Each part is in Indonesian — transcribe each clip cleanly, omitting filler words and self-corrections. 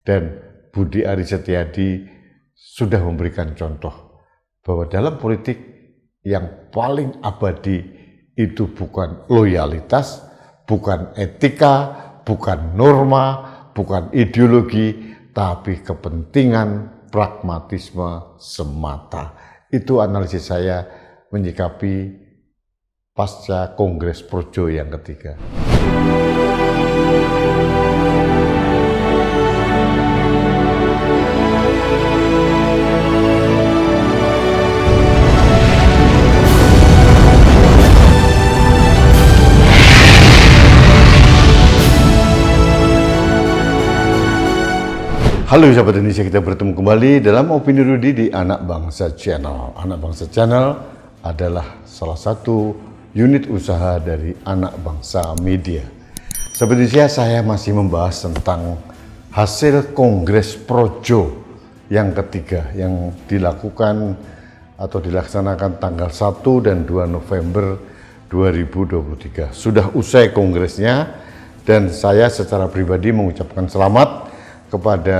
Dan Budi Aris Setiadi sudah memberikan contoh bahwa dalam politik yang paling abadi itu bukan loyalitas, bukan etika, bukan norma, bukan ideologi, tapi kepentingan pragmatisme semata. Itu analisis saya menyikapi pasca Kongres Projo yang ketiga. Halo sahabat Indonesia, kita bertemu kembali dalam Opini Rudy di Anak Bangsa Channel. Anak Bangsa Channel adalah salah satu unit usaha dari Anak Bangsa Media. Sahabat Indonesia, saya masih membahas tentang hasil Kongres Projo yang ketiga yang dilakukan atau dilaksanakan tanggal 1 dan 2 November 2023. Sudah usai kongresnya dan saya secara pribadi mengucapkan selamat kepada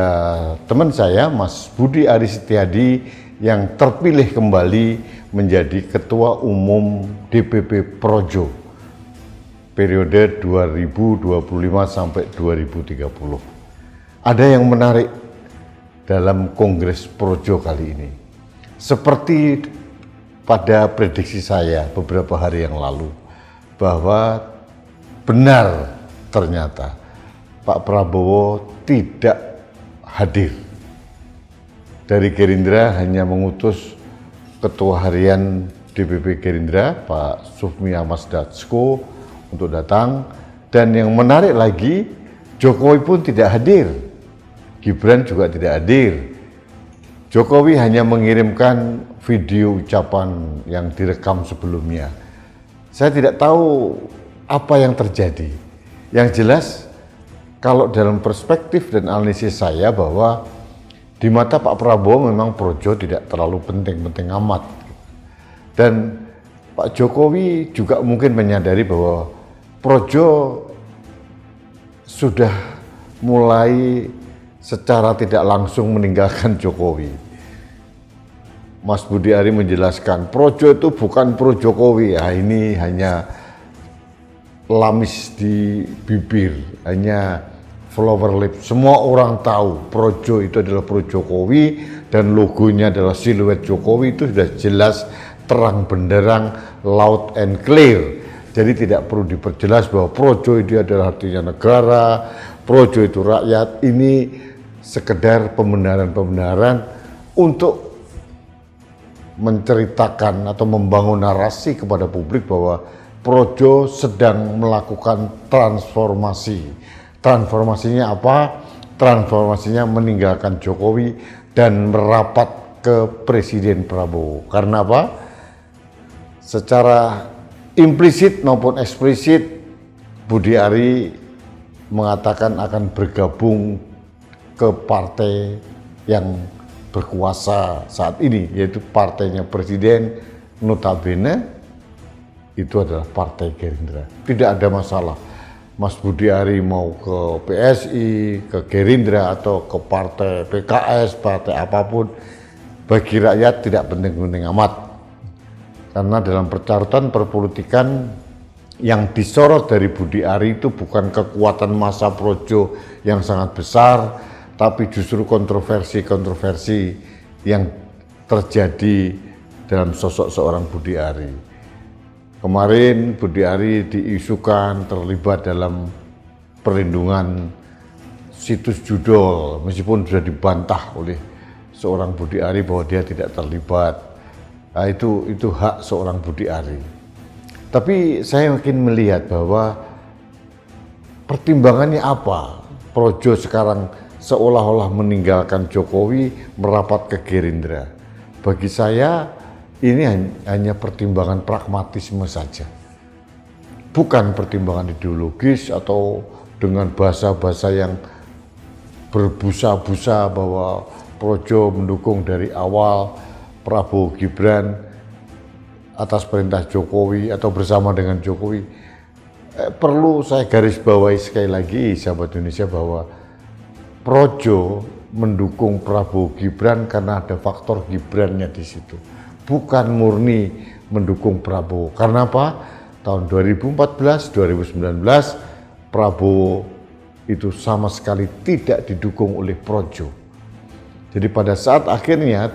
teman saya, Mas Budi Aris Setiadi, yang terpilih kembali menjadi Ketua Umum DPP Projo periode 2025 sampai 2030. Ada yang menarik dalam Kongres Projo kali ini. Seperti pada prediksi saya beberapa hari yang lalu, bahwa benar ternyata Pak Prabowo tidak hadir. Dari Gerindra hanya mengutus Ketua Harian DPP Gerindra, Pak Sufmi Ahmad Dasko, untuk datang. Dan yang menarik lagi, Jokowi pun tidak hadir. Gibran juga tidak hadir. Jokowi hanya mengirimkan video ucapan yang direkam sebelumnya. Saya tidak tahu apa yang terjadi. Yang jelas, kalau dalam perspektif dan analisis saya, bahwa di mata Pak Prabowo memang Projo tidak terlalu penting-penting amat. Dan Pak Jokowi juga mungkin menyadari bahwa Projo sudah mulai secara tidak langsung meninggalkan Jokowi. Mas Budi Ari menjelaskan, Projo itu bukan pro Jokowi. Ya, ini hanya lamis di bibir, hanya flower lip. Semua orang tahu Projo itu adalah pro Jokowi dan logonya adalah siluet Jokowi. Itu sudah jelas, terang benderang, loud and clear. Jadi tidak perlu diperjelas bahwa Projo itu adalah artinya negara, Projo itu rakyat. Ini sekedar pembenaran-pembenaran untuk menceritakan atau membangun narasi kepada publik bahwa Projo sedang melakukan transformasi. Transformasinya apa? Transformasinya meninggalkan Jokowi dan merapat ke Presiden Prabowo. Karena apa? Secara implisit maupun eksplisit, Budi Ari mengatakan akan bergabung ke partai yang berkuasa saat ini, yaitu partainya Presiden, notabene itu adalah Partai Gerindra. Tidak ada masalah Mas Budi Ari mau ke PSI, ke Gerindra, atau ke partai PKS, partai apapun, bagi rakyat tidak penting-penting amat. Karena dalam percaratan perpolitikan yang disorot dari Budi Ari itu bukan kekuatan massa Projo yang sangat besar, tapi justru kontroversi-kontroversi yang terjadi dalam sosok seorang Budi Ari. Kemarin Budi Ari diisukan terlibat dalam perlindungan situs judul, meskipun sudah dibantah oleh seorang Budi Ari bahwa dia tidak terlibat. Nah, itu hak seorang Budi Ari. Tapi saya makin melihat bahwa pertimbangannya apa? Projo sekarang seolah-olah meninggalkan Jokowi, merapat ke Gerindra. Bagi saya ini hanya pertimbangan pragmatisme saja, bukan pertimbangan ideologis atau dengan bahasa-bahasa yang berbusa-busa bahwa Projo mendukung dari awal Prabowo Gibran atas perintah Jokowi atau bersama dengan Jokowi. Perlu saya garis bawahi sekali lagi, sahabat Indonesia, bahwa Projo mendukung Prabowo Gibran karena ada faktor Gibrannya di situ, bukan murni mendukung Prabowo. Karena apa? Tahun 2014, 2019 Prabowo itu sama sekali tidak didukung oleh Projo. Jadi pada saat akhirnya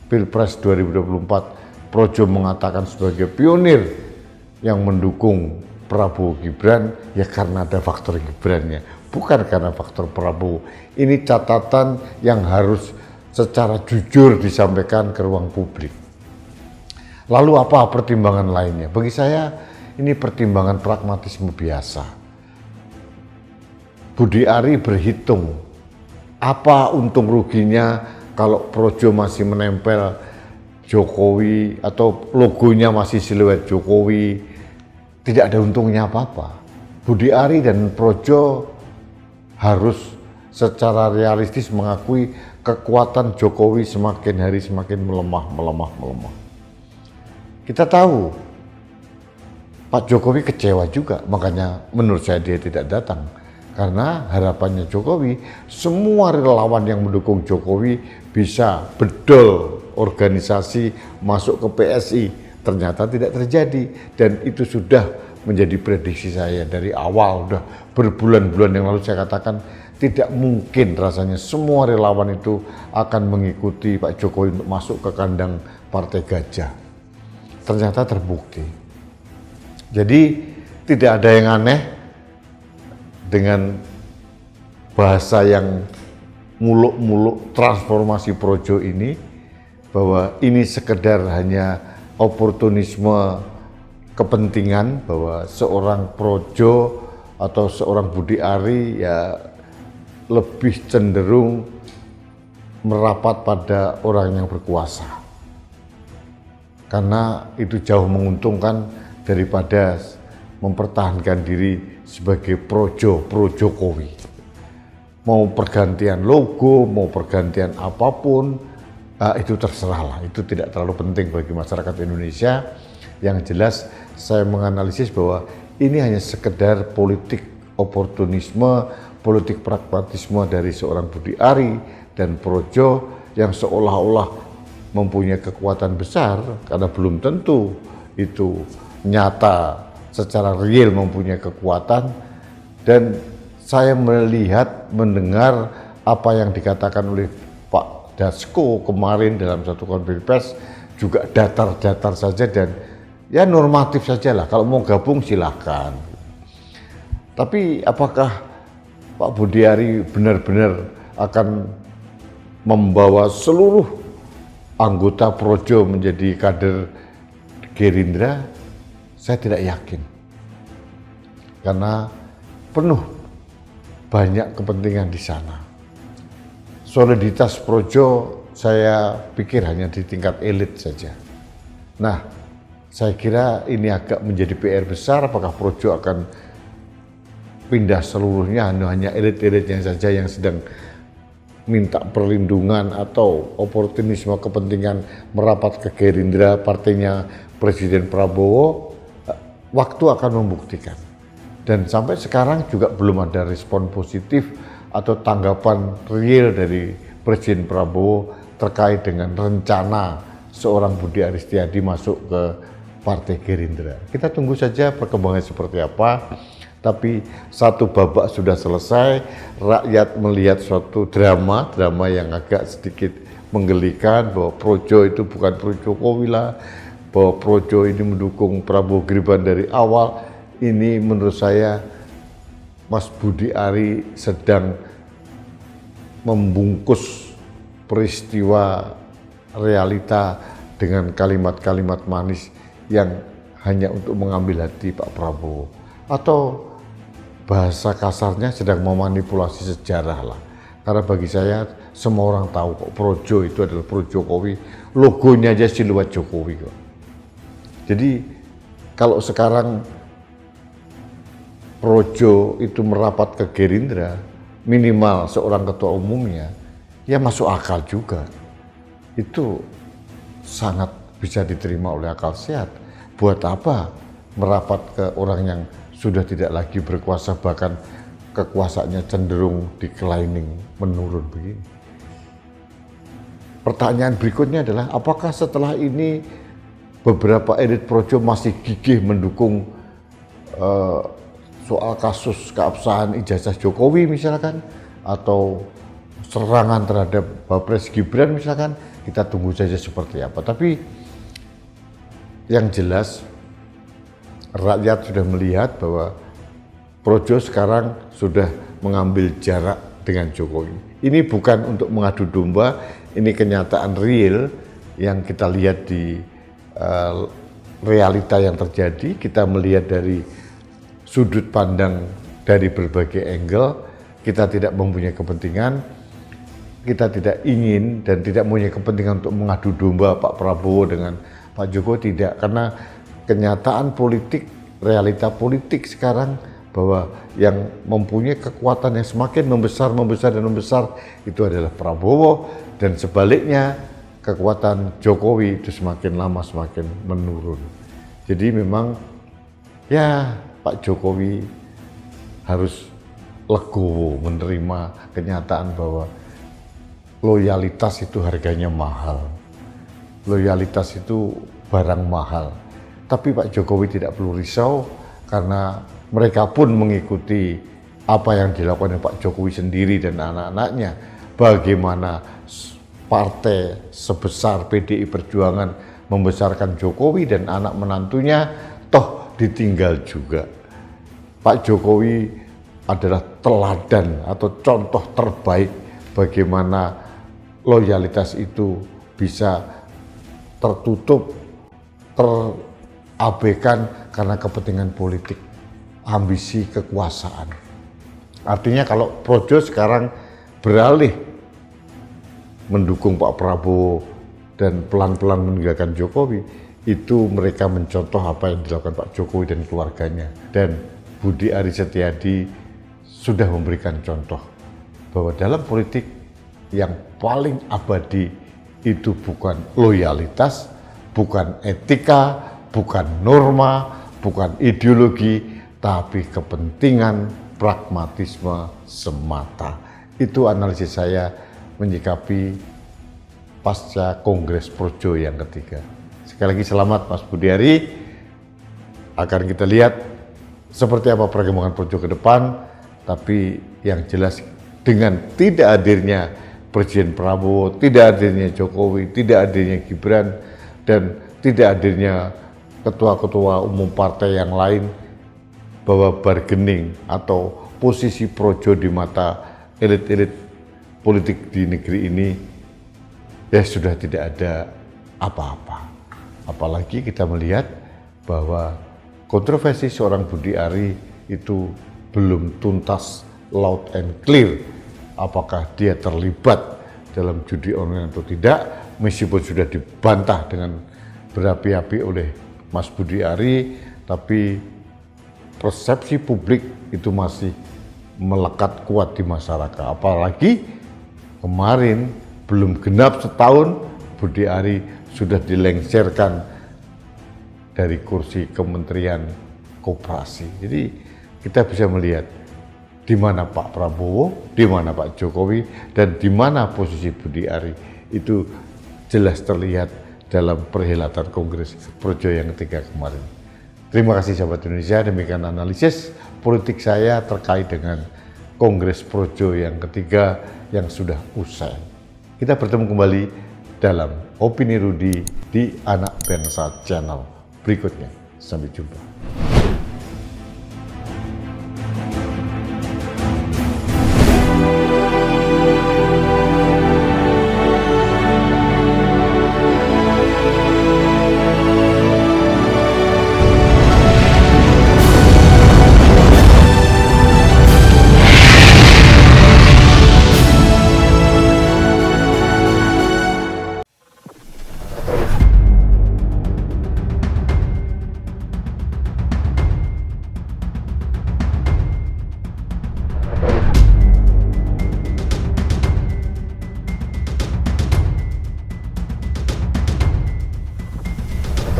Pilpres 2024 Projo mengatakan sebagai pionir yang mendukung Prabowo Gibran, ya karena ada faktor Gibrannya, bukan karena faktor Prabowo. Ini catatan yang harus secara jujur disampaikan ke ruang publik. Lalu apa pertimbangan lainnya? Bagi saya ini pertimbangan pragmatisme biasa. Budi Ari berhitung apa untung ruginya kalau Projo masih menempel Jokowi atau logonya masih siluet Jokowi, tidak ada untungnya apa-apa. Budi Ari dan Projo harus secara realistis mengakui kekuatan Jokowi semakin hari semakin melemah. Kita tahu Pak Jokowi kecewa juga, makanya menurut saya dia tidak datang. Karena harapannya Jokowi, semua relawan yang mendukung Jokowi bisa bedol organisasi masuk ke PSI. Ternyata tidak terjadi, dan itu sudah menjadi prediksi saya dari awal. Udah berbulan-bulan yang lalu saya katakan tidak mungkin rasanya semua relawan itu akan mengikuti Pak Jokowi untuk masuk ke kandang Partai Gajah. Ternyata terbukti. Jadi tidak ada yang aneh dengan bahasa yang muluk-muluk transformasi Projo ini, bahwa ini sekedar hanya oportunisme kepentingan, bahwa seorang Projo atau seorang Budi Ari ya lebih cenderung merapat pada orang yang berkuasa. Karena itu jauh menguntungkan daripada mempertahankan diri sebagai Projo, pro-Jokowi. Mau pergantian logo, mau pergantian apapun, itu terserah lah, itu tidak terlalu penting bagi masyarakat Indonesia. Yang jelas saya menganalisis bahwa ini hanya sekedar politik oportunisme, politik pragmatisme dari seorang Budi Ari dan Projo yang seolah-olah mempunyai kekuatan besar, karena belum tentu itu nyata secara real mempunyai kekuatan. Dan saya melihat, mendengar apa yang dikatakan oleh Pak Dasko kemarin dalam satu konferensi pers juga datar-datar saja dan ya normatif saja lah. Kalau mau gabung silahkan. Tapi apakah Pak Budi Ari benar-benar akan membawa seluruh anggota Projo menjadi kader Gerindra? Saya tidak yakin. Karena penuh banyak kepentingan di sana. Soliditas Projo saya pikir hanya di tingkat elit saja. Nah, saya kira ini agak menjadi PR besar. Apakah Projo akan pindah seluruhnya, hanya elit-elitnya saja yang sedang minta perlindungan atau oportunisme kepentingan merapat ke Gerindra, partainya Presiden Prabowo? Waktu akan membuktikan. Dan sampai sekarang juga belum ada respon positif atau tanggapan real dari Presiden Prabowo terkait dengan rencana seorang Budi Ari Setiadi masuk ke Partai Gerindra. Kita tunggu saja perkembangannya seperti apa. Tapi satu babak sudah selesai, rakyat melihat suatu drama yang agak sedikit menggelikan, bahwa Projo itu bukan pro Jokowi lah, bahwa Projo ini mendukung Prabowo Gibran dari awal. Ini menurut saya Mas Budi Ari sedang membungkus peristiwa realita dengan kalimat-kalimat manis yang hanya untuk mengambil hati Pak Prabowo. Atau bahasa kasarnya sedang memanipulasi sejarah lah. Karena bagi saya semua orang tahu kok Projo itu adalah pro Jokowi, logonya aja siluet Jokowi kok. Jadi kalau sekarang Projo itu merapat ke Gerindra, minimal seorang ketua umumnya, ya masuk akal juga. Itu sangat bisa diterima oleh akal sehat. Buat apa merapat ke orang yang sudah tidak lagi berkuasa, bahkan kekuasaannya cenderung declining, menurun begini. Pertanyaan berikutnya adalah, apakah setelah ini beberapa elit projo masih gigih mendukung soal kasus keabsahan ijazah Jokowi misalkan, atau serangan terhadap Wapres Gibran misalkan? Kita tunggu saja seperti apa. Tapi yang jelas rakyat sudah melihat bahwa projo sekarang sudah mengambil jarak dengan Jokowi. Ini bukan untuk mengadu domba, ini kenyataan real yang kita lihat di realita yang terjadi. Kita melihat dari sudut pandang dari berbagai angle. Kita tidak mempunyai kepentingan, kita tidak ingin dan tidak mempunyai kepentingan untuk mengadu domba Pak Prabowo dengan Pak Jokowi, tidak. Karena kenyataan politik, realita politik sekarang bahwa yang mempunyai kekuatan yang semakin membesar itu adalah Prabowo, dan sebaliknya kekuatan Jokowi itu semakin lama semakin menurun. Jadi memang ya Pak Jokowi harus legowo menerima kenyataan bahwa loyalitas itu harganya mahal. Loyalitas itu barang mahal. Tapi Pak Jokowi tidak perlu risau karena mereka pun mengikuti apa yang dilakukan oleh Pak Jokowi sendiri dan anak-anaknya. Bagaimana partai sebesar PDI Perjuangan membesarkan Jokowi dan anak menantunya, toh ditinggal juga. Pak Jokowi adalah teladan atau contoh terbaik bagaimana loyalitas itu bisa tertutup, terabaikan karena kepentingan politik, ambisi kekuasaan. Artinya kalau projo sekarang beralih mendukung Pak Prabowo dan pelan-pelan meninggalkan Jokowi, itu mereka mencontoh apa yang dilakukan Pak Jokowi dan keluarganya. Dan Budi Aris Setiadi sudah memberikan contoh bahwa dalam politik yang paling abadi itu bukan loyalitas, bukan etika, bukan norma, bukan ideologi, tapi kepentingan pragmatisme semata. Itu analisis saya menyikapi pasca Kongres Projo yang ketiga. Sekali lagi selamat Mas Budi Ari. Akan kita lihat seperti apa perkembangan Projo ke depan, tapi yang jelas dengan tidak hadirnya Presiden Prabowo, tidak hadirnya Jokowi, tidak hadirnya Gibran, dan tidak hadirnya ketua-ketua umum partai yang lain, bahwa bargaining atau posisi projo di mata elit-elit politik di negeri ini ya sudah tidak ada apa-apa. Apalagi kita melihat bahwa kontroversi seorang Budi Ari itu belum tuntas, loud and clear, apakah dia terlibat dalam judi online atau tidak, meskipun sudah dibantah dengan berapi-api oleh Mas Budi Ari, tapi persepsi publik itu masih melekat kuat di masyarakat. Apalagi kemarin belum genap setahun Budi Ari sudah dilengsarkan dari kursi Kementerian Koperasi. Jadi kita bisa melihat di mana Pak Prabowo, di mana Pak Jokowi, dan di mana posisi Budi Ari itu jelas terlihat dalam perhelatan Kongres Projo yang ketiga kemarin. Terima kasih sahabat Indonesia, demikian analisis politik saya terkait dengan Kongres Projo yang ketiga yang sudah usai. Kita bertemu kembali dalam Opini Rudi di Anak Bangsa Channel berikutnya. Sampai jumpa.